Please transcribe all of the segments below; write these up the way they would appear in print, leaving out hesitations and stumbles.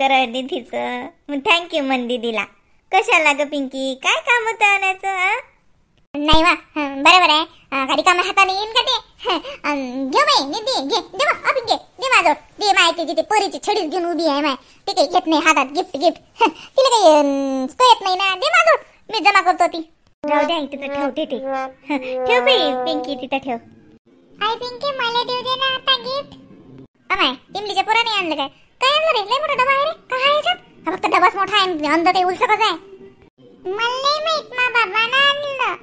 करा निधीचं. थँक्यू मन दीदीला. कशाला ग पिंकी, काय काम होतं आणायचं? नाही वा, बरोबर आहे. गाडी कामा हाताने येईन का ते? घे बाई निधी, घे दे बा, आपण घे दे माझं दे. माहिती तिथे पोरीची छडीच घेऊन उभी आहे माय. ते काही घेत नाही हातात गिफ्ट तिला काही कळत नाही ना. दे माझं, मी जमा करतो ती. राहू द्या तिथं ठेवते ते. ठेव बाई पिंकी तिथं ठेव. आई पिंकी मला देऊ दे ना आता गिफ्ट. अमाय इमलीच्या पोराने आणलं काय? काय आणलं रे? लय मोठा डबा आहे रे. काय आहे याच्यात? हा फक्त डबाच मोठा आहे, अंदर ते उलसकच आहे. मला नाही माहित, मा बाबांना आणलं.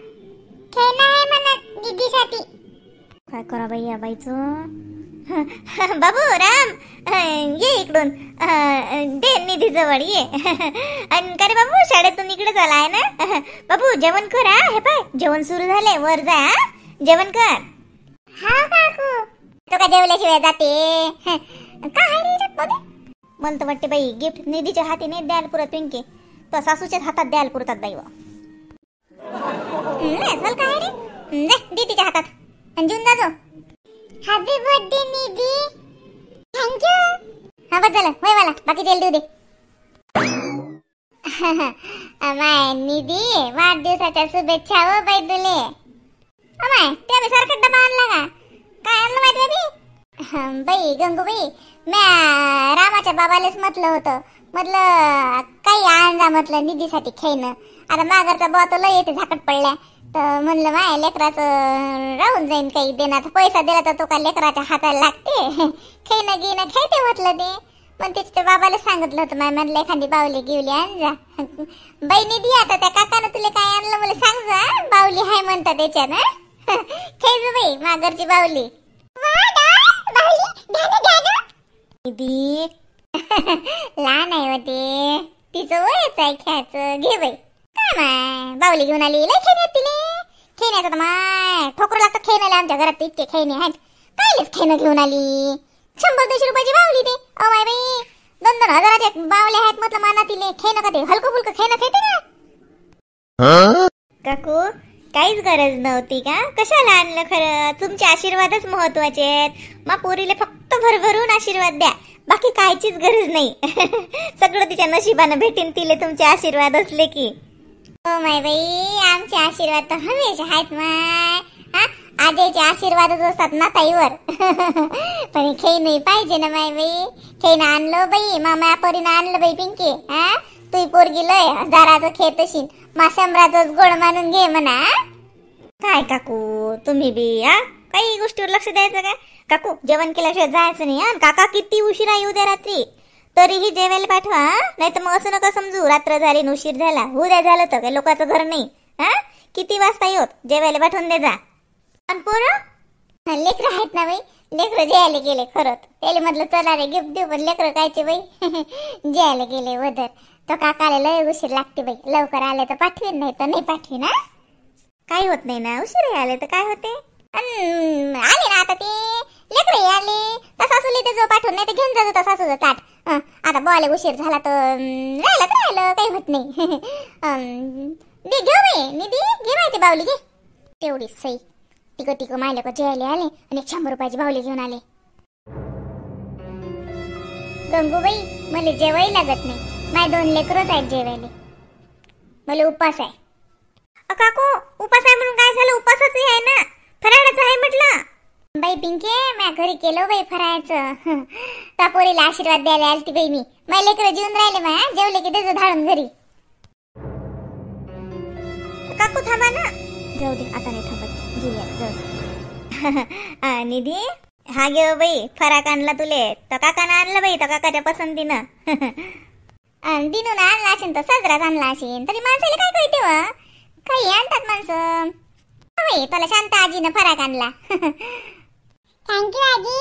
खेळणं आहे म्हणत दीदीसाठी. काय करा बाई या बाईचं. बाबू राम, ये इकडून. दे निधी जवळ ये. आणि का रे बाबू, शाळेतून इकडे झाला आहे ना? बाबू जेवण कर. हे पाय जेवण सुरू झाले, वर जा. जेवण कर. हा काकू. तो का जेवल्याशिवाय जाते? काय रे याच्यात मध्ये? मला तर वाटते बाई गिफ्ट निधीच्या हाती नाही द्यायला पुरत पिंकी, तर सासूच्याच हातात द्यायला पुरतात बाई. चल काय रे, दे दीदीच्या हातात आणि देऊन जा जो. हॅपी बर्थडे निधी. थँक्यू. हा बस झालं होय मला, बाकी तेल देऊ दे. अमाय निधी, वाढदिवसाच्या शुभेच्छा हो बाई तुले. अमाय ते आम्ही सारखा डबा आणला का? काय आणलं माहिती बाई? बाई गंगूबाई, म्या रामाच्या बाबालेच म्हटलं होतं, म्हटलं काही आण जा म्हटलं निधीसाठी खेळणं. आता माघारचा बुवा तो लय येते झाकट पडल्या, तर म्हणलं माय लेकराचं राहून जाईन काही देणार. पैसा दिला तर तो का लेकराच्या हाताला लागते? खेळणं घेणं खेळते म्हटलं ते. पण तिच्या बाबाला सांगितलं होतं माय, म्हणलं एखादी बावली गिवली आण जा. बाई निधी, आता त्या काकानं तुला काय आणलं मला सांग जा. बावली हाय म्हणता त्याच्यात. खेळ बाई माघारची बावली. निधी लहान आहे होते, तिचं वयच आहे खेळायचं. घे बाई. काय माय बावली घेऊन आली, लय खेळण्यात तिने. खेळण्याचं तर माय ठोकर लागतं खेळण्याला. आमच्या घरात इतके खेळणे आहेत, कायलेच खेळणं घेऊन आली. 100-200 रुपयाची बावली ते. ओ माय बाई, 2-2 हजाराचे बावले आहेत म्हटलं माना तिले. खेळणं का ते हलकं फुलकं खेळणं खेळते ना. काकू काहीच गरज नव्हती का? कशाला आणलं? खरं तुमचे आशीर्वादच महत्वाचे आहेत. मा पोरीले फक्त भरभरून आशीर्वाद द्या, बाकी कायचीच गरज नाही. सगळं तिच्या नशिबानं भेटीन तिले तुमचे आशीर्वाद असले की. ओ माय बाई, आमचे आशीर्वाद तर हमेशा आहेत माय. आजीचे आशीर्वादच असतात ना ताईवर. पण खेळणं पाहिजे ना माय बाई. खेळणं आणलं बाई, मामा पोरीनं आणलं बाई पिंकी. तुही पोरगी लय हजाराचं खेळ तशी, मा 100च गोड मानून घे म्हणा. काय काकू तुम्ही बी काही गोष्टीवर लक्ष द्यायचं काय? काकू जेवण केल्याशिवाय जायचं नाही. काका किती उशिरा येऊ द्या रात्री, तरीही जेवायला पाठवा. नाही तर मग असं नका समजू रात्र झाली उशीर झाला. उद्या झालं तर काही लोकांचं घर नाही. किती वाजता येत जेवायला पाठवून दे जा. आणि पोरं लेकरं आहेत ना बाई, लेकरं जेवायला गेले. खरंच त्याला म्हटलं चला रे गिफ्ट देऊ, पण लेकरं कायचे बाई. जेवायला गेले वदर. तो काकाला लय उशीर लागते बाई. लवकर आले तर पाठवीन, नाही तर नाही पाठवीन. काही होत नाही ना, उशीर आले तर काय होते. आले ना आता ते लेकरं आले तर सासूले ते जो पाठवून, नाही तर घेऊन जातो तर सासूचं ताट. आता बोले उशीर झाला तर राहिलं काही होत नाही. दे घेऊ बाई निधी, घे माहिती बावली घे. तेवढी सई तिक मायले का जेवायला आले आणि 100 रुपयाची बावली घेऊन आले. गंगूबाई मला जेवायला लागत नाही, माझे 2 लेकरच आहेत जेवायला. मला उपास आहे. काकू उपास आहे म्हणून काय झालं? उपासच आहे ना, फराळाचं आहे म्हटलं. बाई पिंके, म्या घरी केलं बाई फराळाचं. त्या पोरीला आशीर्वाद द्यायला आलती बाई मी. माझे लेकरं जेवून राहिले माय, जेवले की त्याचं धाडून घरी. काकू थांबा ना. जाऊ दे आता नाही थांबत, घेऊया जाऊ दे. निधी हा घे बाई, फराक आणला तुले. तर काकानं आणलं बाई, तर काकाच्या पसंतीनं. दिनून आणला असेल तर साजराच आणला असेल, तरी माणसाला काय कळते व, काही आणतात माणसं. बाई तुला शांत आजीनं फराक आणला. थँक्यू आजी.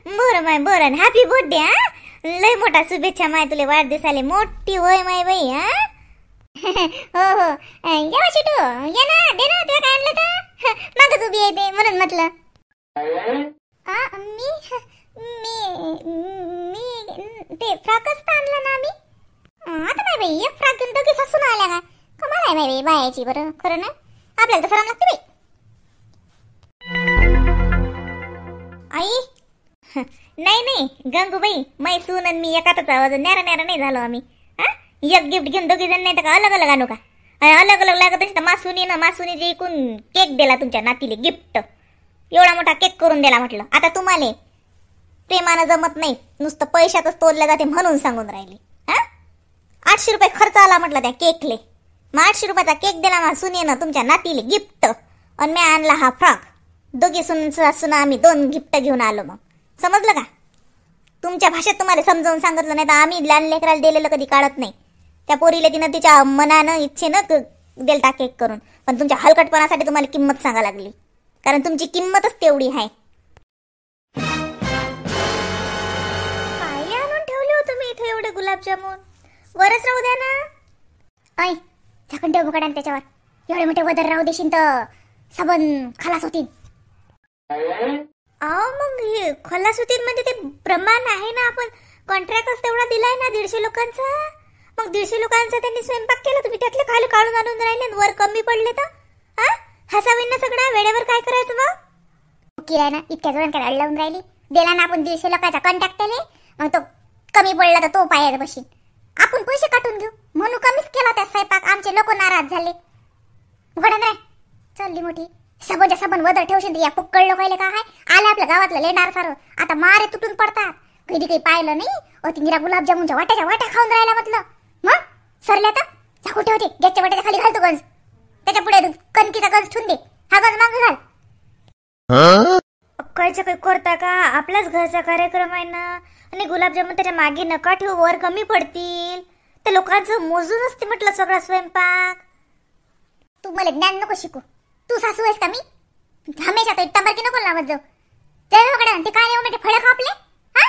बरं माय बरं. Happy birthday. लय मोठा शुभेच्छा माय तुले वाढदिवसाले. मोठी होय माय बाई. हो हो ये शिटू, ये ना, दे ना तुला काय आणलं तर. मागच उभी आहे ते म्हणून म्हटलं. मी ते फ्रॉकच तर आणलं ना मी. आता माय बाई एक फ्रॉक घेऊन दोघी सासून आल्या का? कमाल आहे माय बाई बायाची. बरं खरं ना, आपल्याला तर सराम लागते बाई. आई नाही नाही गंगूबाई, मै सून आणि मी एकाच आवाज न्यारा न्यारा नाही झालो आम्ही. हा, एक गिफ्ट घेऊन दोघी जण नाही तर का अलग अलग आणू का? अलग अलग लागत असेल तर मासुनी जे इकून केक दिला तुमच्या नातीले गिफ्ट, एवढा मोठा केक करून दिला. म्हटलं आता तुम्हाला प्रेमानं जमत नाही, नुसतं पैशातच तोडल्या जाते म्हणून सांगून राहिली. हा, 800 रुपये खर्च आला म्हटलं त्या केकले. मग 800 रुपयाचा केक दिला मा सुनेनं तुमच्या नातीले गिफ्ट, आणि मी आणला हा फ्रॉक. दोघी सुना आम्ही 2 गिफ्ट घेऊन आलो. मग समजलं का? तुमच्या भाषेत तुम्हाला समजावून सांगितलं नाही तर आम्ही लहान लेकराला दिलेलं कधी काढत नाही. त्या पोरीला तिनं तिच्या मनानं इच्छेनं दिलता केक करून, पण तुमच्या हलकटपणासाठी तुम्हाला किंमत सांगा लागली, कारण तुमची किंमतच तेवढी आहे. काय आणून ठेवले हो तुम्ही इथे एवढे गुलाबजामुन? वरच राहू द्या ना. ऐ झाकण ठेव मुकाडान त्याच्यावर. एवढे मोठे वदर राहू देशील तर साबण खलास होतील. मग हे खलास होतील म्हणजे ते प्रमाण आहे ना, आपण कॉन्ट्रॅक्टच तेवढा दिलाय ना 150 लोकांचा. मग 150 लोकांचा त्यांनी स्वयंपाक केला, तुम्ही त्यातले खाली काढून आणून राहिले. वर कमी पडले तर हसावीन ना सगळ्या वेळेवर. काय करायचं मग? किराणा इतक्या जोरात काय लावून राहिली. दिला ना आपण 150 लोकांचा कॉन्टॅक्ट केले, मग तो कमी पडला तर तो पायात बशीन. आपण पैसे काटून घेऊ म्हणून कमीच केला त्या स्वयंपाक. आमचे लोक नाराज झाले. घडण रे चालली मोठी. सबनच्या सबन वदर ठेवशील या पुक्कळ लोकायले का आहे. आले आपल्या गावातलं लेंडार सारं, आता मारे तुटून पडतात. कधी काही पाहिलं नाही. अति निरा गुलाबजामुनच्या वाट्या खाऊन राहिला म्हटलं. मग सरल्या तर झाकू ठेवते. गॅसच्या वाट्याच्या खाली घालतो गंज, त्याच्या पुढे कणकीचा गंज ठेवून दे. हा गंज मागे घाल. कायचं काही करता का? आपलाच घरचा कार्यक्रम आहे ना. आणि गुलाबजामुन त्याच्या मागे नका ठेवू, वर कमी पडतील. त्या लोकांचं मोजून असते म्हटलं सगळा स्वयंपाक. तू मला ज्ञान नको शिकू. तू सासू आहेस का मी? हमेशा तर टंबरकी नको लावत जाऊ. त्याच्याकडे ते काय एवढे मोठे फळं का आपले? हा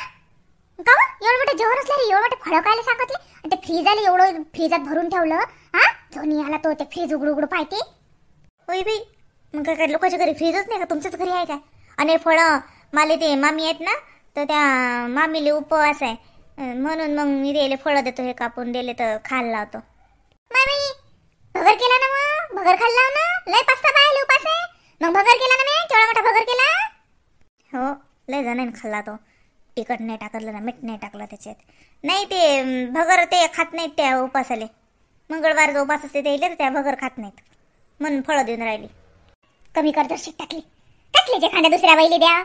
का एवढे मोठे जेवण असले रे, एवढे मोठे फळं खायला सांगितले. आणि ते फ्रीज आले एवढं फ्रीजात भरून ठेवलं. हा धोनी आला तो ते फ्रीज उघडू पाहते. होय बाई, मग काय लोकांच्या घरी फ्रीजच नाही का? तुमच्याच घरी आहे काय? आणि फळं मला ते मामी आहेत ना, तर त्या मामीले उपवास आहे म्हणून मग मी दिले फळं देतो, हे कापून दिले तर खायला लावतो. मामी भगर केला ना, मग भगर खाल्ला ना. लय पास्ता बायले उपास आहे. मग भगर केला ना मी, केवढा मोठा भगर केला. हो लय जणांनी खाल्ला तो. तिखट नाही टाकलं ना, मीठ नाही टाकलं त्याच्यात. नाही ते भगर ते खात नाहीत त्या उपासाले. मंगळवारचा उपास असते ते तर त्या भगर खात नाहीत म्हणून फळं देऊन राहिली. कमी कर दर्शक टाकली जे खांद्या दुसऱ्या बैली द्या.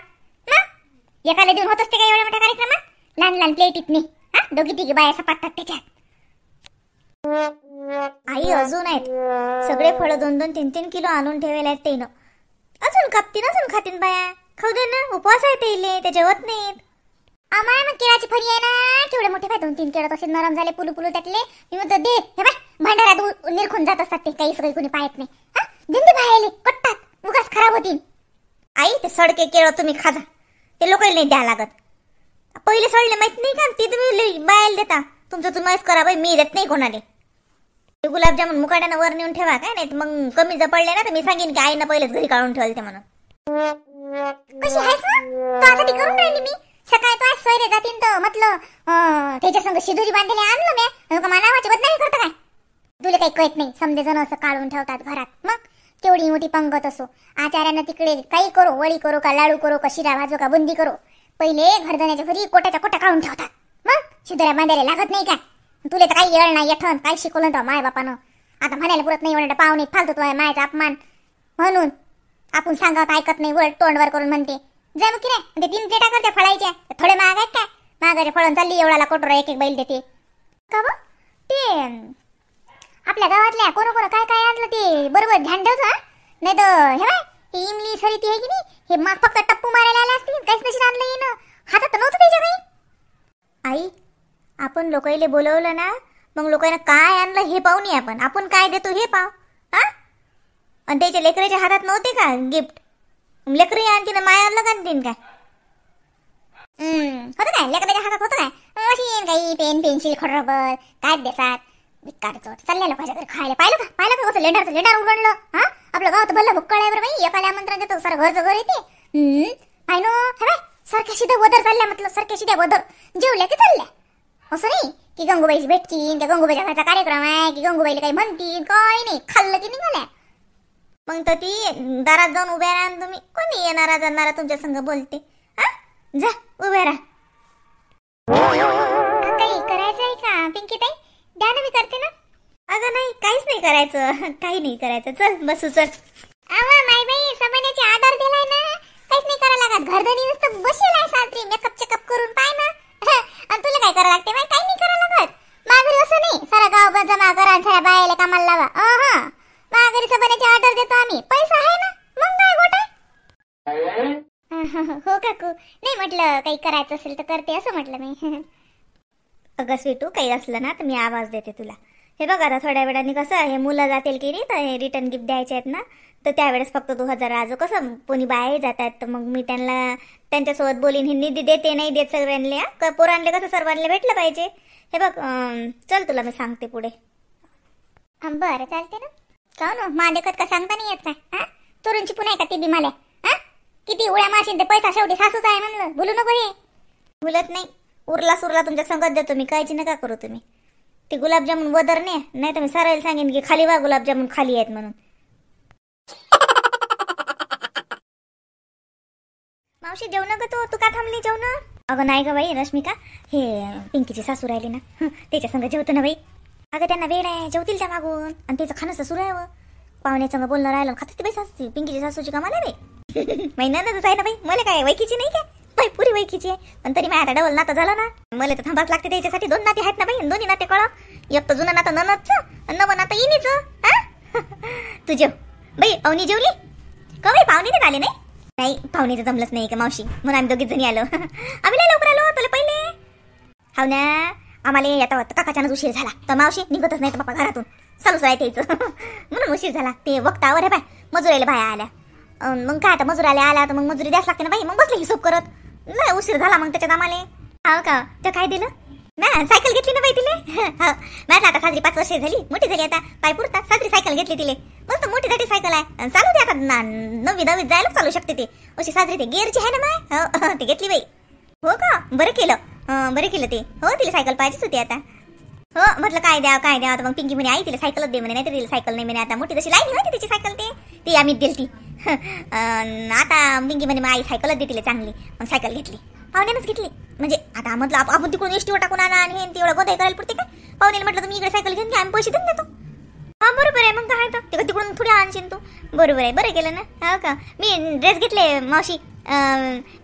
मग एकाला देऊन होत असते का एवढ्या मोठ्या कार्यक्रमात? लहान लहान प्लेटीत नाही. हा दोघी तिघी बाया सपाटतात त्याच्यात. आई अजून आहेत सगळे फळं 2-2, 3-3 किलो आणून ठेवायला आहेत ते. अजून कापतीन अजून खातीन बाया. खाऊ दे ना, उपवास आहे ते जेवत नाहीत. आम्हाला मग केळाची फरी आहे ना, केवढे मोठे काय 2-3 केळ तसे नरम झाले पुलू टाकले. मी म्हणतो दे. हे बाय भांडारात निरखून जात असतात ते, काही सगळी कोणी पाहत नाही. हा दिंदी बाहेर कट्टात उगाच खराब होतील. आई ते सडके केळ तुम्ही खाजा, ते लोकांना नाही द्या लागत. पहिले सडले माहित नाही का? ती तुम्ही बायला देता. तुमचं तुम्हीच करा बाई, मी देत नाही कोणाले. गुलाबजामुन मुकाट्यानं वर नेऊन ठेवा काय, नाही मग कमी जर पडले ना तर मी सांगेन की आईनं पहिलेच घरी काढून ठेवले ते म्हणून. कशी आहेस तू? आता करून राहिली मी. सकाळी तो आज सोयरे जातीन तर म्हटलं त्याच्या संग शिदुरी बांधले आणलं मी. नावाची बदनामी करतो काय? तुला काही कळत नाही. समजे जण असं काढून ठेवतात घरात. मग केवढी मोठी पंगत असो, आचार्यानं तिकडे काही करो, वळी करो का लाडू करो का शिरा भाजो का बुंदी करो, पहिले घरधण्याच्या घरी कोट्याच्या कोट्या काढून ठेवतात. मग शिदुऱ्या बांधायला लागत नाही का? तुला तर काही येळ नाही यठण काय शिकवलं तर माय बापानं. आता म्हणायला पुरत नाही एवढ्या पाहुणे फालतू तो मायचा अपमान म्हणून आपण सांगत ऐकत नाही. वर तोंडवर करून म्हणते जय मुखी रे. ते 3 प्लेटा करते फळायच्या, थोडे महाग आहेत काय? महागाचे फळून चालली एवढाला कोटरा एक बैल देते का? बघ ते आपल्या गावातल्या कोण काय काय आणलं ते बरोबर ध्यान ठेवतो. नाही तर हे बाय ही इमली सरी ती आहे की नाही, हे मग फक्त टप्पू मारायला आला असतील. काहीच नशीन आणलं येणं, हातात नव्हतं त्याच्या काही. आई आपण लोकांना बोलवलं ना, मग लोकांना काय आणलं हे पाहू नये. आपण काय देतो हे पाव. हा आणि त्याच्या लेकराच्या हातात नव्हते का गिफ्ट? लेकरी आणखी ना माय आणलं का आणखीन काय? होतं काय लेकराच्या हातात? होतं काय मशीन काही पेन पेन्सिल खडरबर काय देतात विकार चोट चालल्या लोकांच्या घरी खायला. पाहिलं का कसं लेंडार उघडलं. हा आपलं गाव तर भल्ला भुक्कळ आहे बरं बाई. एकाला आमंत्रण देतो सारं घरचं घर येते. पाय नो हे बाय सारख्या शिद्या वदर चालल्या म्हटलं. सारख्या शिद्या वदर जेवल्या की चालल्या. असं नाही की गंगूबाईची भेटतील, त्या गंगूबाईच्या घरचा कार्यक्रम आहे की गंगूबाईला काही म्हणतील. काही नाही, खाल्लं की निघाल्या. मग तर ती दारात जाऊन उभ्या राहा. तुम्ही कोणी येणारा जाणारा तुमच्या संग बोलते. हा जा उभ्या राहा. काही करायचंय का पिंकी ताई? द्या ना, मी करते ना. अगं नाही, काहीच नाही करायचं. काही नाही करायचं. चल बसू चल. आवा माय बाई, सामान्याची ऑर्डर दिलाय ना, काहीच नाही करायला लागत. घरधनी नुसतं बसेलाय साजरी मेकअप चेकअप करून पाय ना. आणि तुला काय करायला लागते बाई? काही नाही करायला लागत. माघारी असं नाही सारा गाव जमा करा आणि साऱ्या बायाला कामाला लावा. माघारी सामान्याची ऑर्डर देतो आम्ही. पैसा आहे ना, मग काय गोटा. हो काकू, नाही म्हटलं काही करायचं असेल तर करते असं म्हटलं मी. अगं स्वीटू, काही असलं ना तर मी आवाज देते तुला. हे बघ आता थोड्या वेळाने कसं हे मुलं जातील की नाही तर हे रिटर्न गिफ्ट द्यायचे आहेत ना, तर त्यावेळेस फक्त 2000 आजो कसं कोणी बाहेर जातात तर मग मी त्यांना त्यांच्यासोबत बोलीन. हे निधी देते नाही देत सगळ्यांना, पोरांले कसं सर्वांना भेटलं पाहिजे. हे बघ चल तुला मी सांगते पुढे. बरं चालते ना. का ना मादेखत का सांगता नाही येत काय? चोरूंची पुन्हा का ती बी मला? किती उड्या मारशील ते पैसा शेवटी सासूच आहे म्हणलं. भुलू नको हे. भुलत नाही. उरला सुरला तुमच्या संगत देतो मी, काळजी नका करू तुम्ही. ते गुलाबजामुन वदर नाही तर मी सरळ सांगेन की खाली वा गुलाबजामुन खाली आहेत म्हणून. मावशी जेवण ग तू का थांबली जेवण? अगं नाही ग बाई रश्मिका, हे पिंकीची सासू राहिली ना, त्याच्या संग जेवतो ना बाई. अगं त्यांना वेळ आहे, जेवतील त्या मागून. आणि त्याचं खाणं सुरू आहे. पाहुण्याचं बोलणं राहिलं खातच बाई सासू. पिंकीची सासूची कामाला बाई. महिन्यानंच आहे ना बाई. मला काय वैकीची नाही काय? बाई पुरी वैकीची आहे. पण तरी माझ्या आता डबल नातं झालं ना. मला तर थांबाच लागते त्याच्यासाठी. 2 नाते आहेत ना बाई, दोन्ही नाते कळ. एक तर जुनं नातं ननदचं, नवं नातं इनीचं. तू जेव बाई. अवनी जेवली का बाई? पाहुणे नाही आले नाही? नाही, पाहुणेचं जमलंच नाही का मावशी, म्हणून आम्ही दोघीच जणी आलो. आम्ही लय लवकर आलो तुला पहिले. हाव ना, आम्हाला आता काकाच्यानंच उशीर झाला तर मावशी निघतच नाही तर बाप्पा घरातून चालूच राहते म्हणून उशीर झाला. ते वक्तावर आहे बाय, मजुरायला बाया आल्या. मग काय आता मजुराला आल्या तर मग मजुरी द्यास लागते ना बाई. मग बसले हिशोब करत, लय उशीर झाला मग त्याच्यात आम्हाला. हाव का? तर काय दिलं ना? सायकल घेतली ना बाई तिले. माझ्या आता साजरी 5 वर्ष झाली, मोठी झाली आता. पाय पुरतात साजरी सायकल घेतली तिले. मस्त मोठी दाटी सायकल आहे, चालू दे आता. 9वी 10वीत जायला चालू शकते ते. अशी साजरी ते गिअरची आहे ना माय. ते घेतली बाई. हो का? बरं केलं ते. हो तिला सायकल पाहिजेच होती आता. हो म्हटलं काय द्या तर मग पिंकी म्हणे आई तिला सायकलच दे म्हणे, नाही तर तिला सायकल नाही म्हणे. आता मोठी जशी लाईन होती तिची सायकल ती आम्ही दिलती. आता पिंकी म्हणे मग आई सायकलच दे तिला चांगली. मग सायकल घेतली, पाहुण्यानंच घेतली. म्हणजे आता म्हटलं आपण तिकडून एसटीवर टाकून आणा आणि हे तेवढं गोदाई करायला पुरते का? पाहुण्याला म्हटलं तुम्ही इकडे सायकल घेऊन घ्या, आम्ही पैसे देऊन देतो. हा बरोबर आहे. मग काय तर तिकडून थोडी आणशील तू. बरोबर आहे, बरं केलं ना. हो का? मी ड्रेस घेतले मावशी.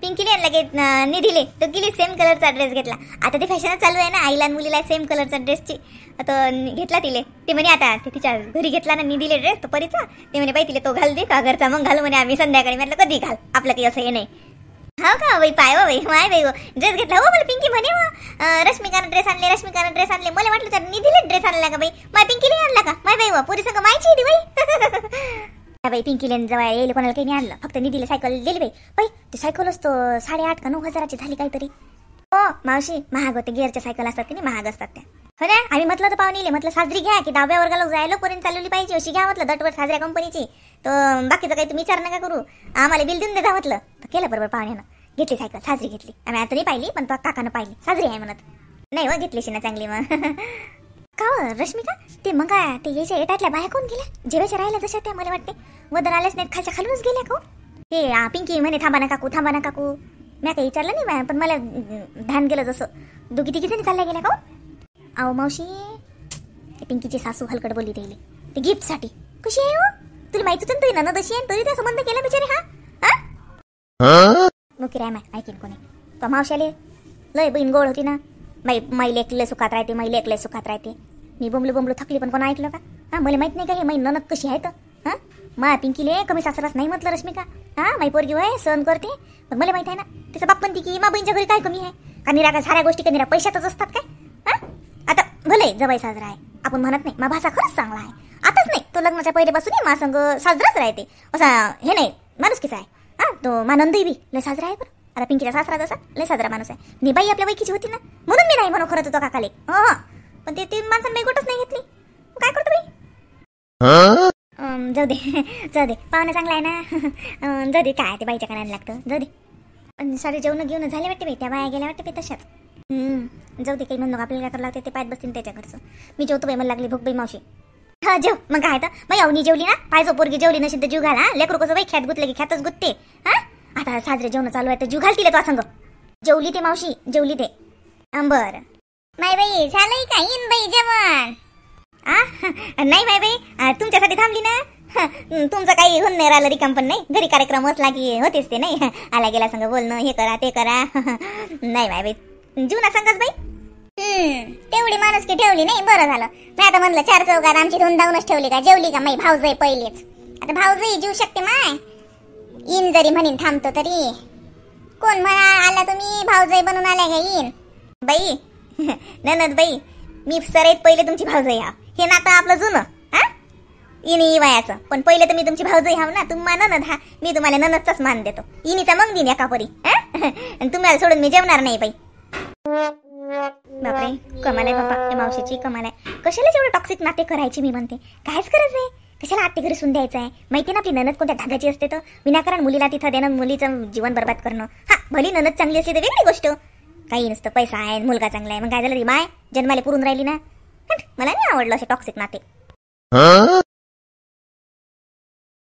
पिंकीने लगेच निधीले तो गेली सेम कलरचा ड्रेस घेतला. आता ते फॅशन चालू आहे ना, आईला आणि मुलीला सेम कलरचा ड्रेसची. तर घेतला तिले. ते म्हणे आता ते तिच्या घरी घेतला ना निधीले ड्रेस तो परीचा. ते म्हणे बाई तिले तो घाल दे का घरचा, मग घालू म्हणे आम्ही संध्याकाळी. म्हटलं कधी घाल, आपलं काही असं हे नाही. हो का बाई? पाय हो बाई, माय बाई ड्रेस घेतला. हो मला पिंकी म्हणे रश्मिकानं ड्रेस आणले. मला वाटलं तर निधीले ड्रेस आणला का बाई? माय पिंकीने आणला का? माय बाई पुरी संग मायची होती बाई. बाई पिंकीला जवळ येईल, कोणाला काही नाही आणलं, फक्त निधीला सायकल दिली बाई. बाई ती सायकलच तो 8,500 का 9,000ची झाली काहीतरी. हो मावशी, महाग होते. गिअरच्या सायकल असतात की नाही, महाग असतात त्या. हो ना. आम्ही म्हटलं तर पाहुणीले म्हटलं साजरी घ्या की 10व्या वर्गाला जायला पर्यंत चालवली पाहिजे अशी घ्या म्हटलं, दटवर साजऱ्या कंपनीची. तर बाकीचं काही तुम्ही विचार नका करू, आम्हाला बिल देऊन देता म्हटलं. तर केलं बरोबर पाहुण्यानं. घेतली सायकल, साजरी घेतली. आम्ही आता नाही पाहिली पण तो काकानं पाहिली, साजरी आहे म्हणत. नाही हो घेतलीशी ना चांगली. मग का रश्मिका ते मग ते याच्या एटातल्या बाया कोण गेल्या? जेवायच्या राहिल्या जशा त्या मला वाटते वदर आल्याच नाहीत, खालच्या खालूनच गेल्या का? ते पिंकी म्हणे थांबा ना काकू. मी काही विचारलं नाही बाया, पण मला ध्यान गेलं जसं 2-3 जणी चालल्या गेल्या का? अहो मावशी, पिंकीची सासू हलकट बोलली त्याला ते गिफ्टसाठी. कशी आहे हो? तुला माहिती होतं ना ननद अशी आहे, तरी त्या संबंध केला बिचारे. मुकी राय माय ऐकीन कोणी तो मावशाले लय बहीण गोळ होती ना. माई लेकले सुखात राहते. मी बोंबलू थकली पण कोण ऐकलं का? मला माहित नाही का हे माई ननद कशी आहे तर. मा पिंकीले कमी सासरास नाही म्हटलं रश्मिका. माई पोरगी वय सहन करते, पण मला माहित आहे ना तिचा बाप म्हणते की मा बहीणच्या घरी काय कमी आहे का? निरा का साऱ्या गोष्टी का निरा पैशातच असतात काय? आता भले जवाई साजरा आहे आपण म्हणत नाही, मा भाषा खरंच चांगला आहे. आताच नाही तो लग्नाच्या पहिल्यापासून मा संग साजराच राहते. असा हे नाही माणुसकीचा आहे. तो मानंदही बी लय साजरा आहे. बरं आता पिंकीचा सासरा जसा लय साजरा माणूस आहे. मी बाई आपल्या वैकीची होती ना, म्हणून मी नाही म्हणू खरं होतो काकाले. पण ते 3 माणसांनी बाई गोटच नाही घेतली. काय करतो बाई? जाऊ दे पाहुणा चांगला आहे ना. जाऊ दे काय ते बाईच्या कानाला लागतं. जाऊ दे. सारे जेवण घेऊन झाले वाटते बाई, त्या बाया गेल्या वाटते बाई तशाच. जाऊ दे काही म्हणू आपल्याला काय करावं लागते ते पायत बसतील त्याच्या घरचं. मी जेवतो बाई, मला लागली भूक बाई मावशी. जेव मग काय तर बाई. अवनी जेवली ना, पाहिजे पोरगी जेवली नसेल तर जीव घाला. लेकरू कसं बाई ख्यात गुतले की ख्यातच गुतते. आता साजरे जेवण चालू आहे तर जीव घाल तिला तो संग. जेवली ते मावशी, जेवली ते. बर. माय बाई झालंय का इन बाई जेवण? नाही माय बाई, तुमच्यासाठी थांबली ना. तुमचं काही होऊन नाही राहिलं, रिकाम पण नाही. घरी कार्यक्रम असला की होतेच ते नाही. आला गेला संग बोलणं, हे करा ते करा. नाही माय बाई, जीवना सांगच बाई. तेवढी माणुसकी ठेवली नाही, बरं झालं. मी आता म्हणलं चार चौघात आमची धुंदावूनच ठेवली का? जेवली का माई भाऊजाई पहिलेच? आता भाऊजाई जीव शकते माय. इन जरी म्हणीन थांबतो तरी कोण म्हणा आला तुम्ही भाऊजाई बनून आल्या का इन? बाई ननद बाई, मी सराईत पहिले तुमची भाऊजाई हाव. हे नातं आपलं जुनं. इनी वयाचं, पण पहिले तर मी तुमची भाऊजाई हाव ना. तुम्ही ननद हा, मी तुम्हाला ननदचाच मान देतो. इनीचा मग दिन एका परी. तुम्हाला सोडून मी जेवणार नाही बाई. बापरे, कमाल आहे बापा, त्या मावशीची कमाल आहे. कशाला जेवढं टॉक्सिक नाते करायची मी म्हणते. कायच करायचं आहे? कशाला आत्ते घरी सून द्यायचं आहे? माहिती ना आपली ननद कोणत्या धागाची असते. तर विनाकारण मुलीला तिथं देणं, मुलीचं जीवन बर्बाद करणं. हा, भली ननद चांगली असली तर वेगळी गोष्ट. काही नुसतं पैसा आहे, मुलगा चांगला आहे, मग काय झालं ती माय जन्माला पुरून राहिली ना. मला नाही आवडलं असे टॉक्सिक नाते.